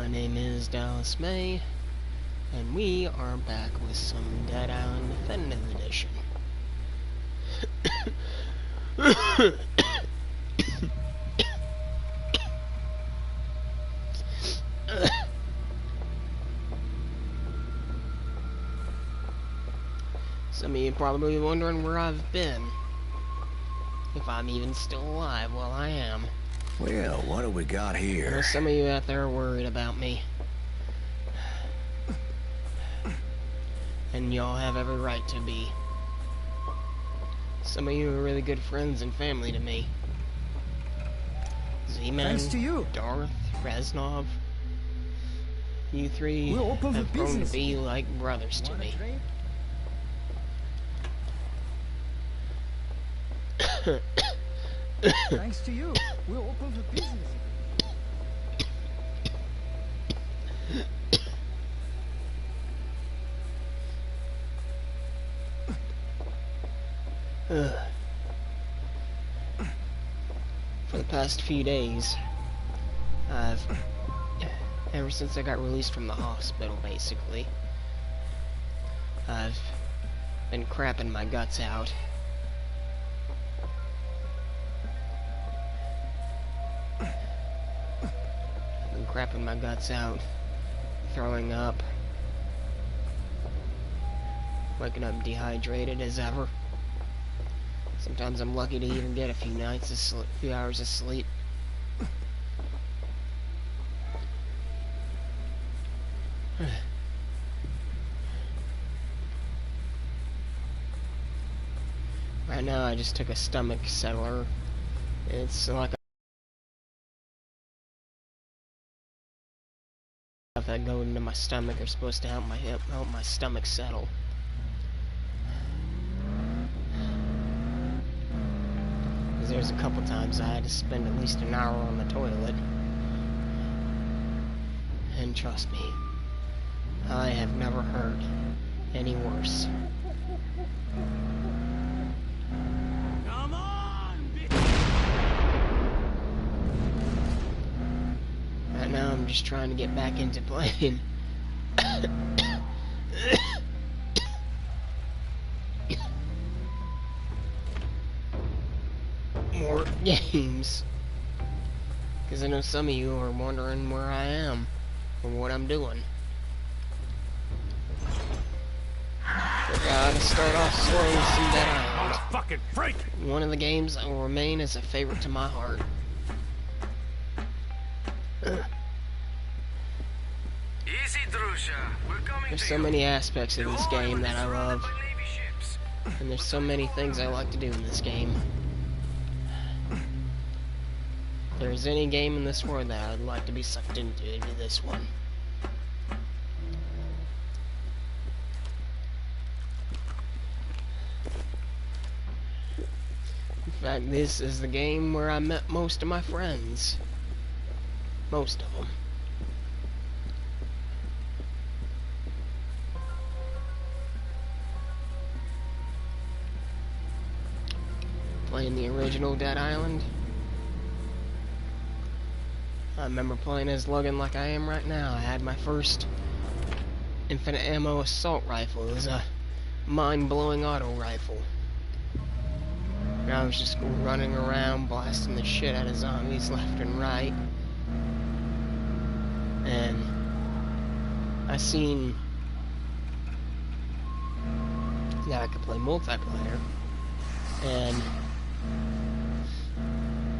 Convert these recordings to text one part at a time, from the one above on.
My name is Dallas May, and we are back with some Dead Island Definitive Edition. Some of you probably wondering where I've been. If I'm even still alive. Well, I am. Well, what do we got here? There's some of you out there worried about me. And y'all have every right to be. Some of you are really good friends and family to me. Z-Man, Thanks to you. Darth, Reznov. You three have grown to be like brothers to me. Thanks to you, we're open for business. For the past few days, ever since I got released from the hospital, basically, I've been crapping my guts out. Crapping my guts out, throwing up, waking up dehydrated as ever. Sometimes I'm lucky to even get a few hours of sleep. Right now I just took a stomach settler. It's like that go into my stomach are supposed to help my stomach settle. Because there's a couple times I had to spend at least an hour on the toilet. And trust me, I have never heard any worse. Come on, Right now I'm just trying to get back into playing. More games. Because I know some of you are wondering where I am or what I'm doing. But gotta start off slow with some Dead Island. fucking freak! One of the games that will remain as a favorite to my heart. Easy, Drusha. We're coming. There's so many aspects of this game that I love. And there's so many things I like to do in this game. If there's any game in this world that I'd like to be sucked into, it'd be this one. In fact, this is the game where I met most of my friends. Most of them. Playing the original Dead Island. I remember playing as Logan like I am right now. I had my first infinite ammo assault rifle. It was a mind-blowing auto rifle. And I was just running around blasting the shit out of zombies left and right. And I seen that I could play multiplayer. And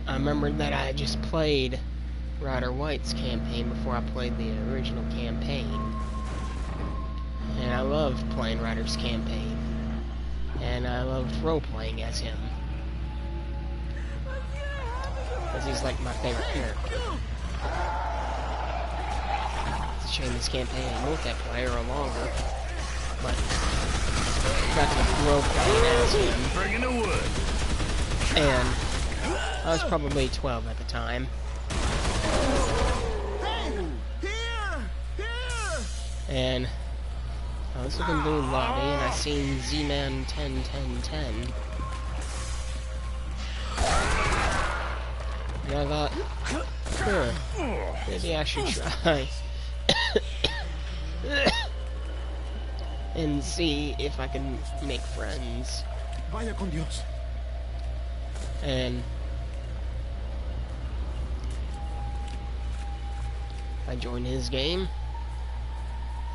I remembered that I had just played Ryder White's campaign before I played the original campaign. And I loved playing Ryder's campaign. And I loved role-playing as him. Because he's like my favorite character. It's a shame this campaign ain't multiplayer or longer. But I got to role-playing as him. Bringing the wood. And I was probably 12 at the time. And I was looking through the lobby and I seen Z-Man 10-10-10. And I thought, sure, maybe I should try see if I can make friends. Vaya con Dios. And I joined his game.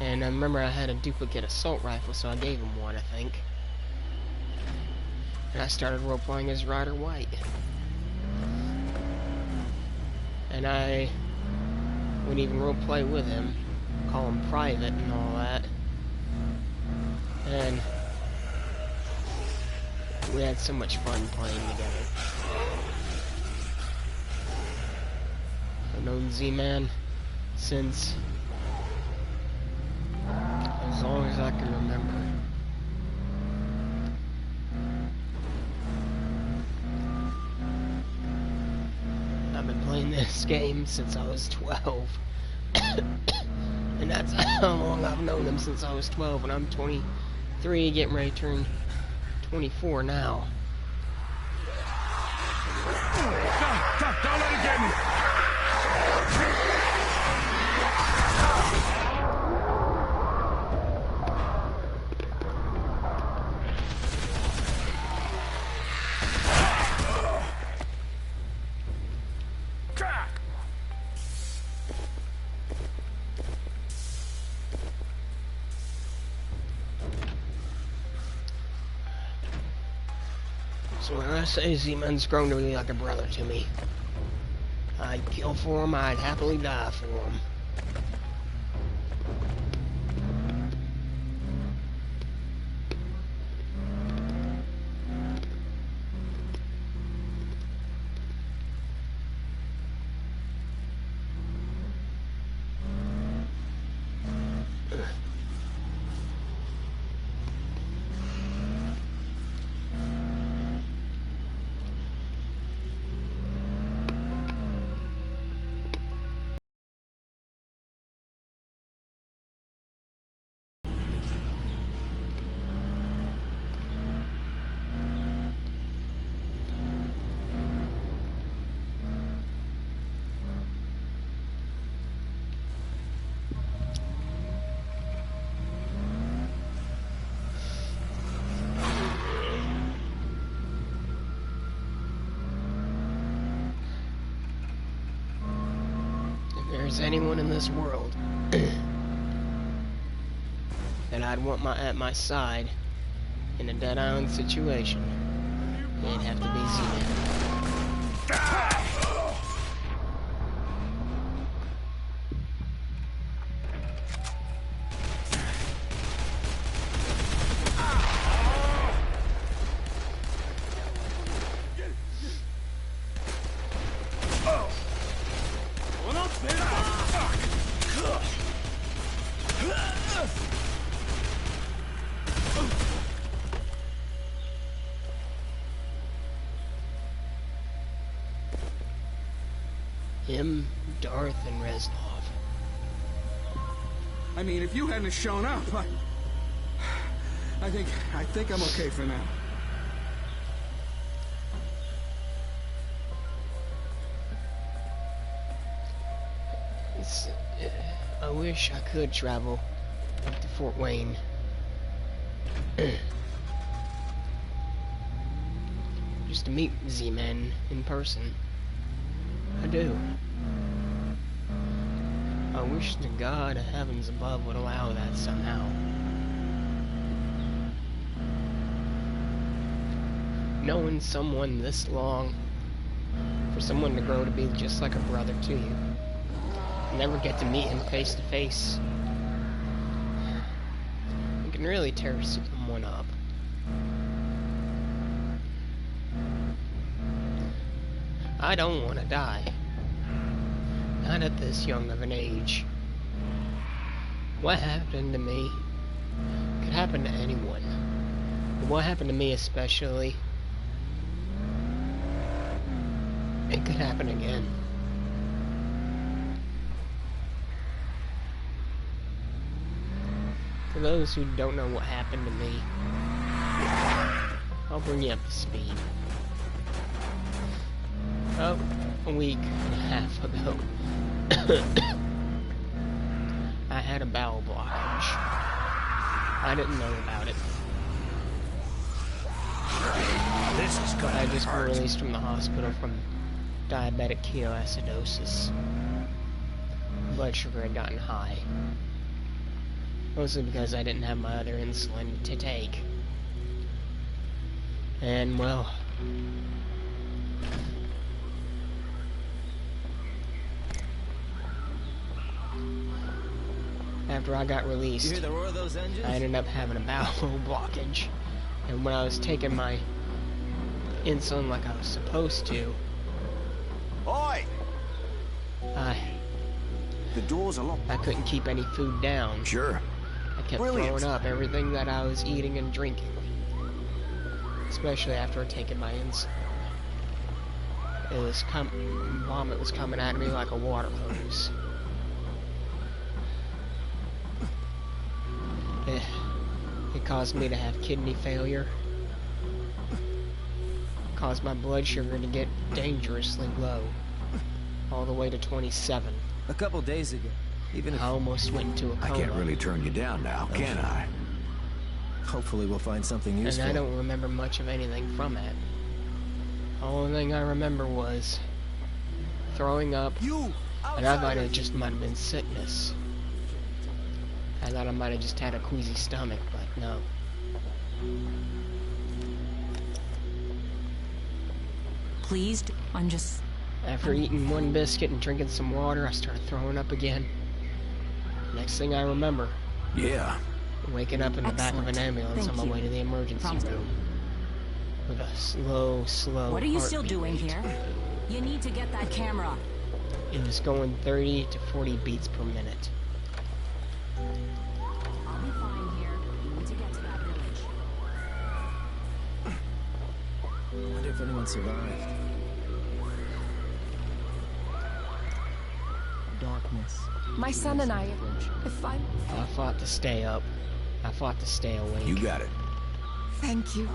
And I remember I had a duplicate assault rifle, so I gave him one, I think. And I started role-playing as Ryder White. And I would even role-play with him, call him private and all that. And we had so much fun playing together. I've known Z-Man since as long as I can remember. I've been playing this game since I was 12. And that's how long I've known him, since I was 12, and I'm 23, getting ready to turn 24 now. Don't let it get me! So when I say Z-Man's grown to be like a brother to me, I'd kill for him, I'd happily die for him. There's anyone in this world that I'd want at my side in a Dead Island situation, it'd have to be Z-Man. Him, Darth, and Reznov. I mean, if you hadn't shown up, I think I'm okay for now. I wish I could travel up to Fort Wayne. Just to meet Z-Man in person. I do. I wish to God heavens above would allow that somehow. Knowing someone this long, for someone to grow to be just like a brother to you, never get to meet him face to face, it can really tear someone up. I don't want to die. Not at this young of an age. What happened to me could happen to anyone. But what happened to me especially, it could happen again. For those who don't know what happened to me, I'll bring you up to speed. About a week and a half ago, I had a bowel blockage. I didn't know about it. This is gonna I be just been hard. released from the hospital from diabetic ketoacidosis. Blood sugar had gotten high. Mostly because I didn't have my other insulin to take. And, well... after I got released, You hear the roar of those engines? I ended up having a bowel blockage. And when I was taking my insulin like I was supposed to, Oi! The door's are locked. I couldn't keep any food down. Sure. I kept Brilliant. throwing up everything that I was eating and drinking. Especially after taking my insulin. It was vomit was coming at me like a water hose. It caused me to have kidney failure. Caused my blood sugar to get dangerously low. All the way to 27. A couple days ago. Even if... I almost went into a I coma. can't really turn you down now, can I? Hopefully we'll find something useful. And I don't remember much of anything from it. The only thing I remember was throwing up, and I thought it just might have been sickness. I thought I might have just had a queasy stomach, but no. Pleased? I'm just... After eating one biscuit and drinking some water, I started throwing up again. Next thing I remember, Yeah. waking up in the back of an Excellent. ambulance on Thank my you. way to the emergency Promise. room. With a slow What are you still heartbeat doing rate. here? You need to get that camera. It was going 30 to 40 beats per minute. I'll be fine here. You need to get to that village. I wonder if anyone survived. Darkness. My son and I, if I... I fought to stay up. I fought to stay awake. You got it. Thank you.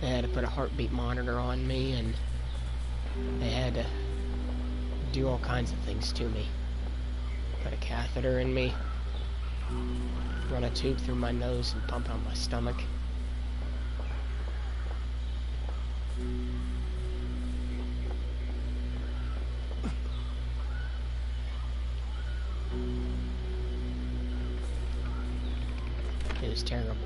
They had to put a heartbeat monitor on me, and they had to do all kinds of things to me. Put a catheter in me, run a tube through my nose and pump out my stomach. It was terrible.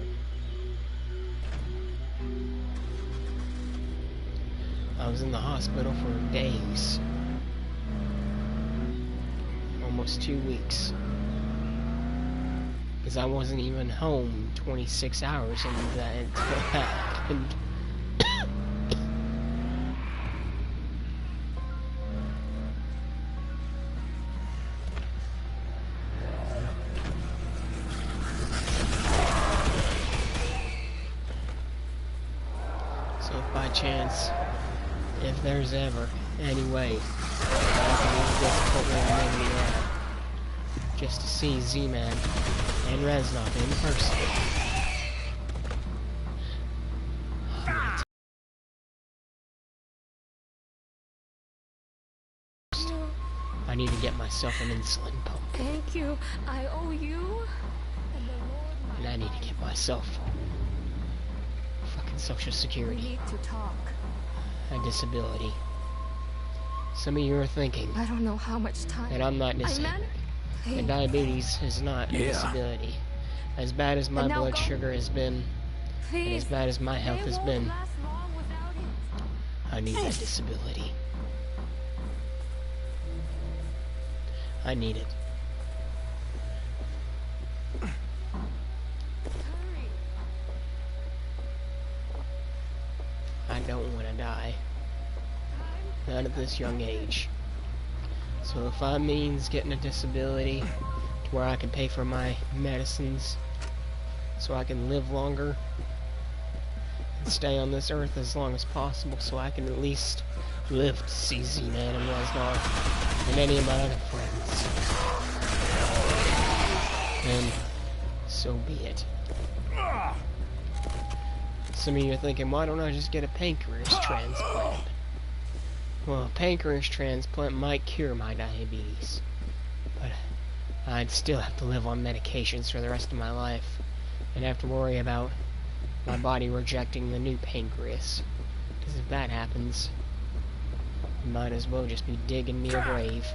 I was in the hospital for days. Almost 2 weeks. Because I wasn't even home 26 hours into that until that happened. So if by chance, if there's ever any way that I can use this courtroom media just to see Z-Man and Reznov in person, I need to get myself an insulin pump, Thank you. I owe you. And the Lord, and I need to get myself fucking Social we Security, need to talk. a disability. Some of you are thinking I don't know how much time. that I'm not I disabled. meant... And Hey, diabetes is not a Yeah. disability. As bad as my And now blood go. sugar has been, and as please. bad as my health They has won't been, last long without it. I need that disability. I need it. Hurry. I don't want to die. Not at this young age. So if that means getting a disability to where I can pay for my medicines so I can live longer and stay on this earth as long as possible so I can at least live to see Z-Man and Reznov and any of my other friends, then so be it. Some of you are thinking, why don't I just get a pancreas transplant? Well, a pancreas transplant might cure my diabetes, but I'd still have to live on medications for the rest of my life, and have to worry about my body rejecting the new pancreas. Because if that happens, I might as well just be digging me a grave.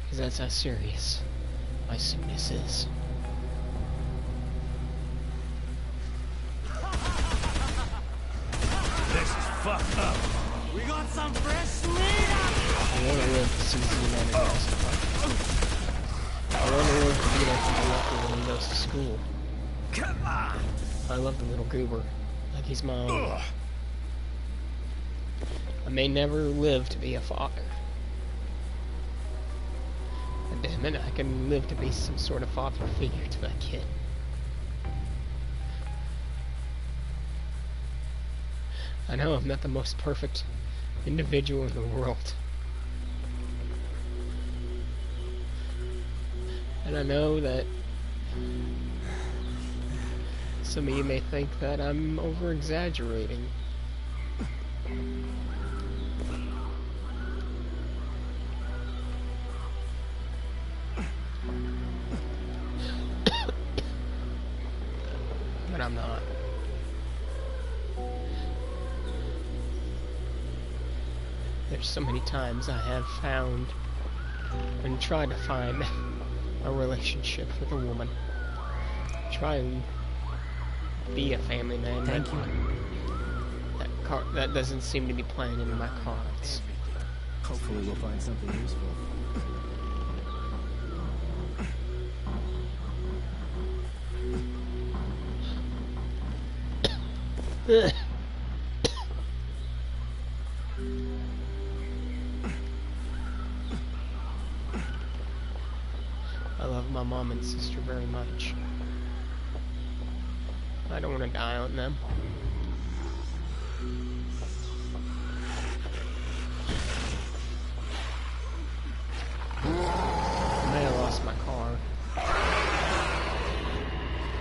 Because that's how serious my sickness is. This is fucked up. We got some fresh meat. I want to live to see Z-Man and I want to live to be like the lucky when he goes to school. Come on. I love the little goober, like he's my own. I may never live to be a father. But damn it, I can live to be some sort of father figure to that kid. I know I'm not the most perfect individual in the world. And I know that some of you may think that I'm over-exaggerating. But I'm not. There's so many times I have found and tried to find a relationship with a woman. Try and be a family man. Thank you. That doesn't seem to be playing into my cards. Hopefully we'll find something useful. I love my mom and sister very much. I don't want to die on them. I may have lost my car.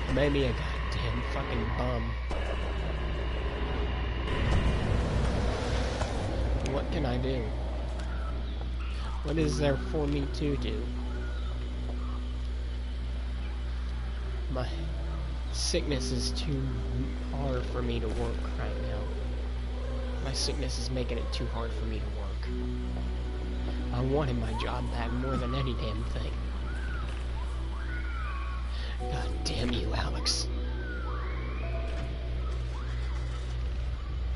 Or maybe a goddamn fucking bum. What can I do? What is there for me to do? My sickness is too hard for me to work right now. My sickness is making it too hard for me to work. I wanted my job back more than any damn thing. God damn you, Alex.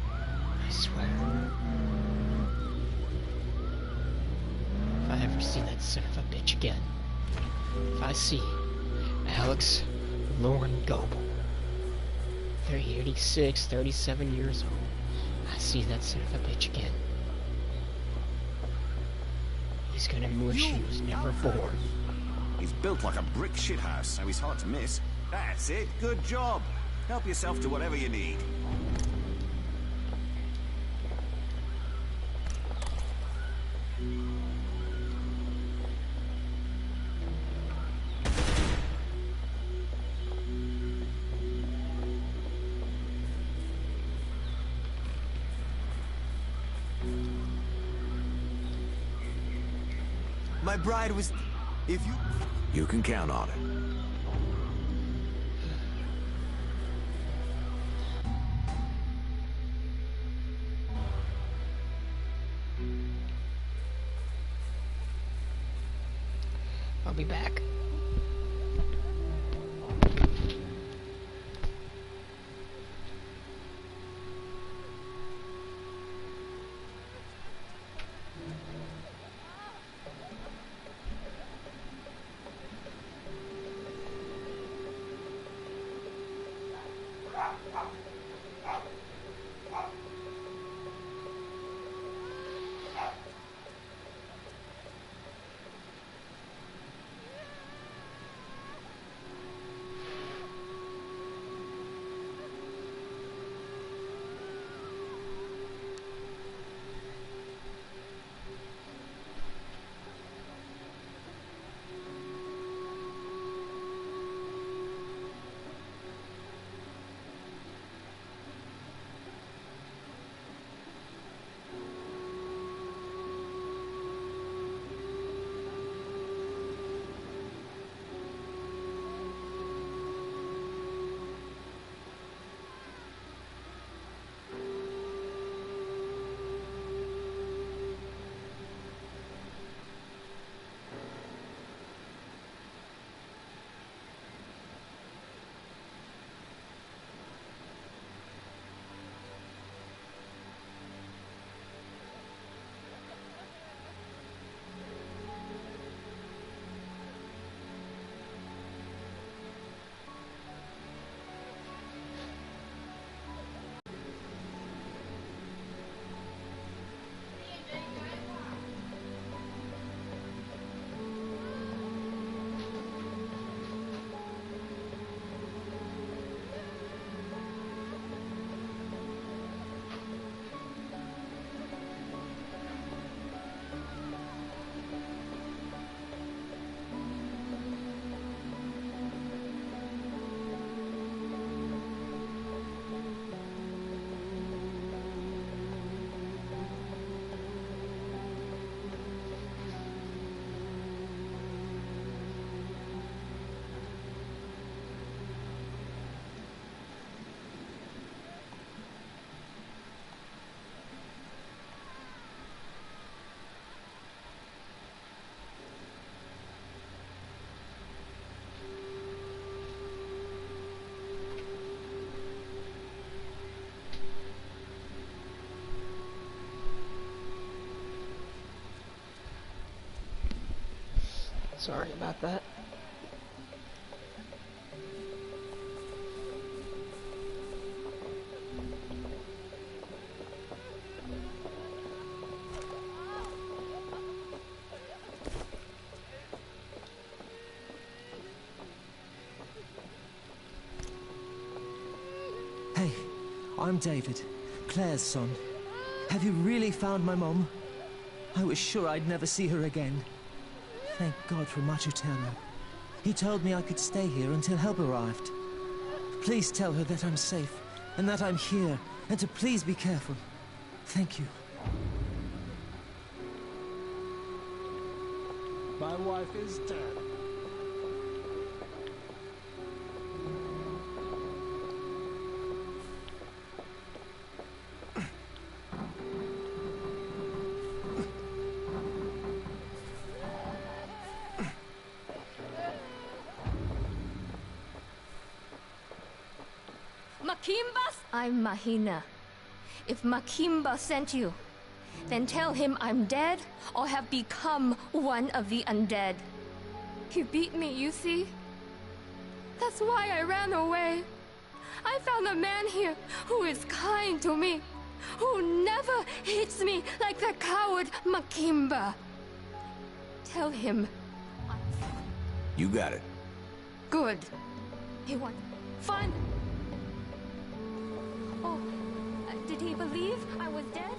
I swear. If I ever see that son of a bitch again, if I see Alex Lauren Goebel, 36, 37 years old, I see that son of a bitch again, he's gonna wish he was never born. He's built like a brick shithouse, so he's hard to miss. That's it. Good job. Help yourself to whatever you need. My bride was... If you... You can count on it. I'll be back. Sorry about that. Hey, I'm David, Claire's son. Have you really found my mom? I was sure I'd never see her again. Thank God for Machutero. He told me I could stay here until help arrived. Please tell her that I'm safe, and that I'm here, and to please be careful. Thank you. My wife is dead. Makimba? I'm Mahina. If Makimba sent you, then tell him I'm dead or have become one of the undead. He beat me, you see? That's why I ran away. I found a man here who is kind to me, who never hits me like the coward Makimba. Tell him. You got it. Good. He won. Fine. Oh, did he believe I was dead?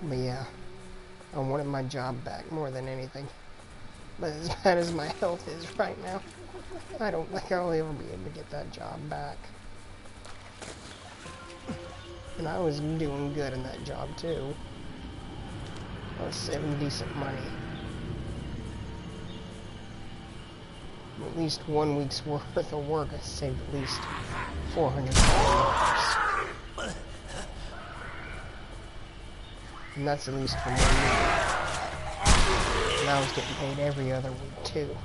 But yeah, I wanted my job back more than anything. But as bad as my health is right now, I don't think I'll ever be able to get that job back. And I was doing good in that job too. I was saving decent money. At least 1 week's worth of work, I saved at least $400. And that's at least for 1 week. And I was getting paid every other week too.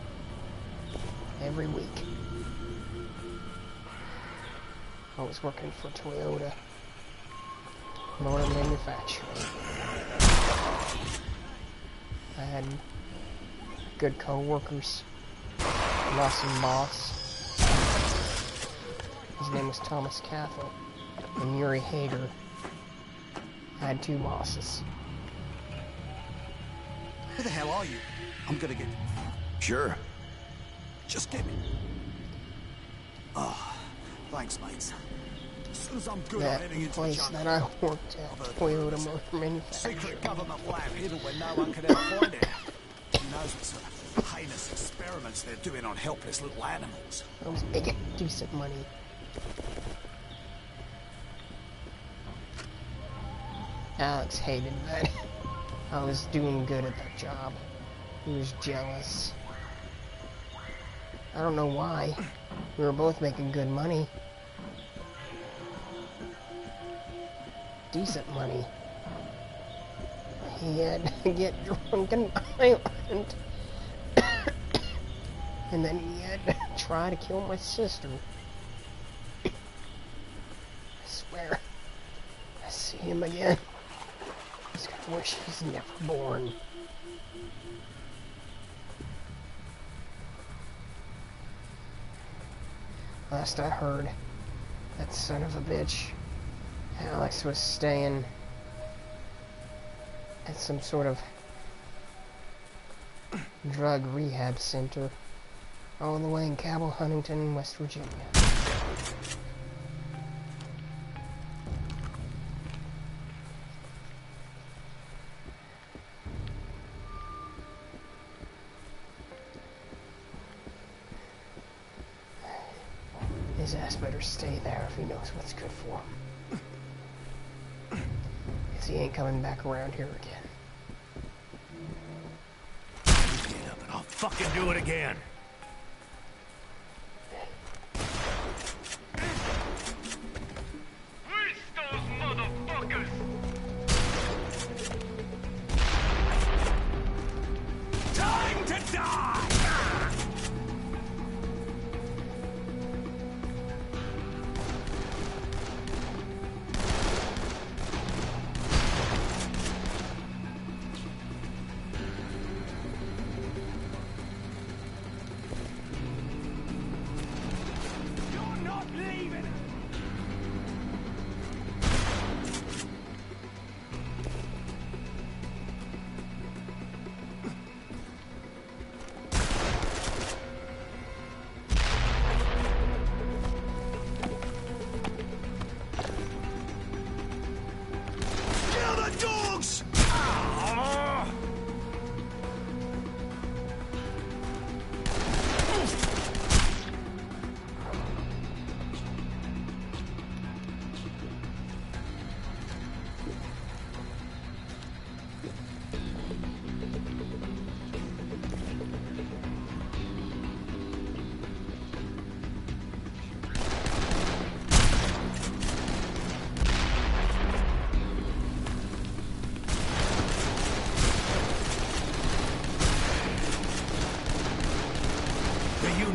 Every week. I was working for Toyota Motor Manufacturing. I had good co-workers. An awesome boss. His name was Thomas Cathell. And Yuri Hager. I had 2 bosses. Who the hell are you? I'm gonna get... Sure. Just get me. Oh, thanks, mates. As soon as I'm good, I'm That heading into the place jungle. that I worked at, Toyota Motor Manufacturing. Secret government lab hidden where no one could ever find it. Who knows what sort of heinous experiments they're doing on helpless little animals. I was making decent money. Alex hated that I was doing good at that job. He was jealous. I don't know why. We were both making good money. Decent money. He had to get drunk on an island. And then he had to try to kill my sister. I swear, I see him again. He's gonna wish he's never born. Last I heard, that son of a bitch, Alex, was staying at some sort of drug rehab center all the way in Cabell, Huntington, West Virginia. His ass better stay there if he knows what's good for him. Because he ain't coming back around here again. Get up and I'll fucking do it again.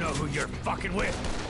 know who you're fucking with.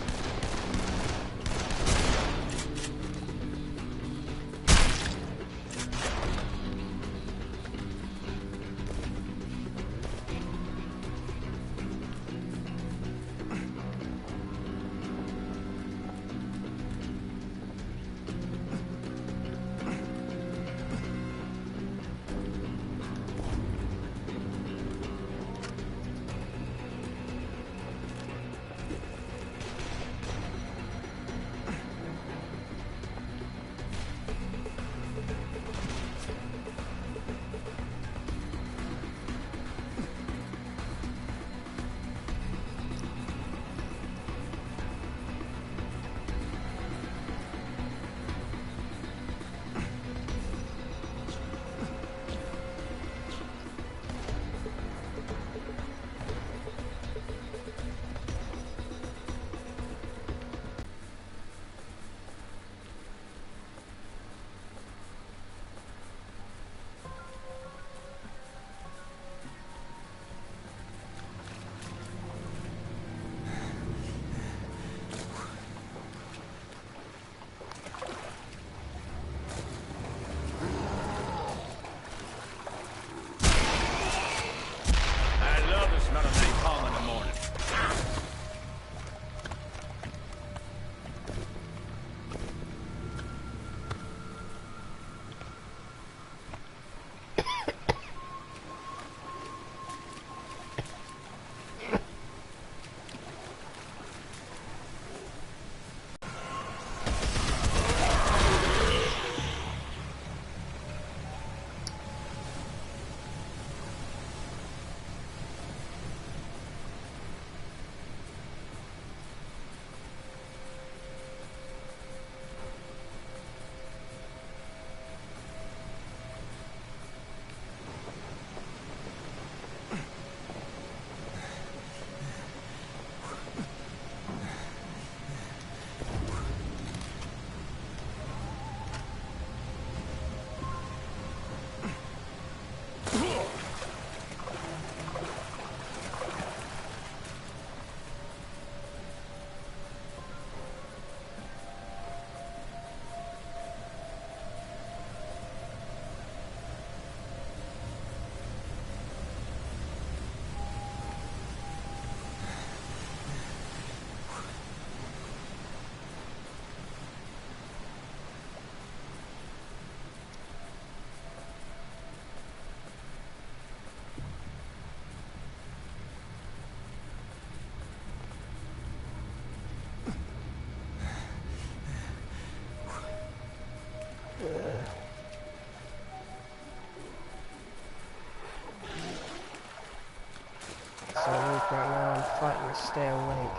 So right now I'm fighting to stay awake.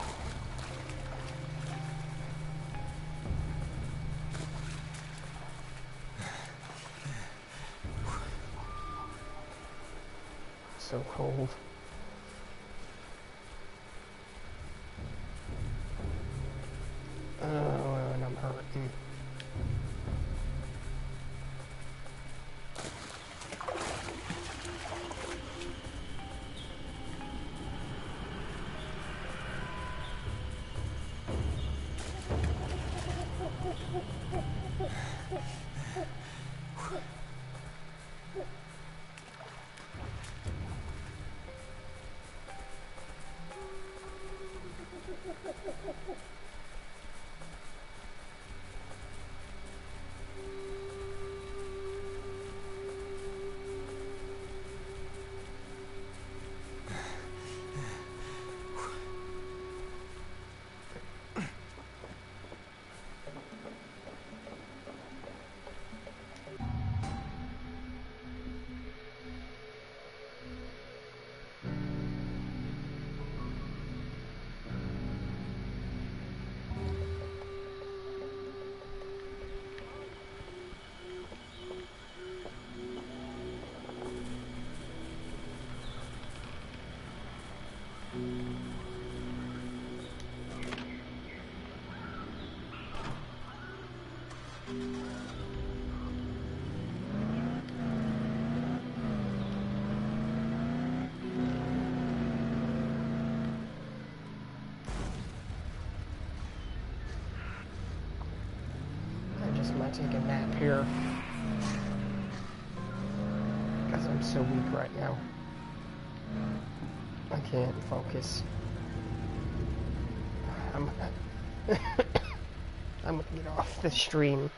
So cold. Oh, and I'm hurting. take a nap here. Because I'm so weak right now. I can't focus. I'm gonna get off the stream.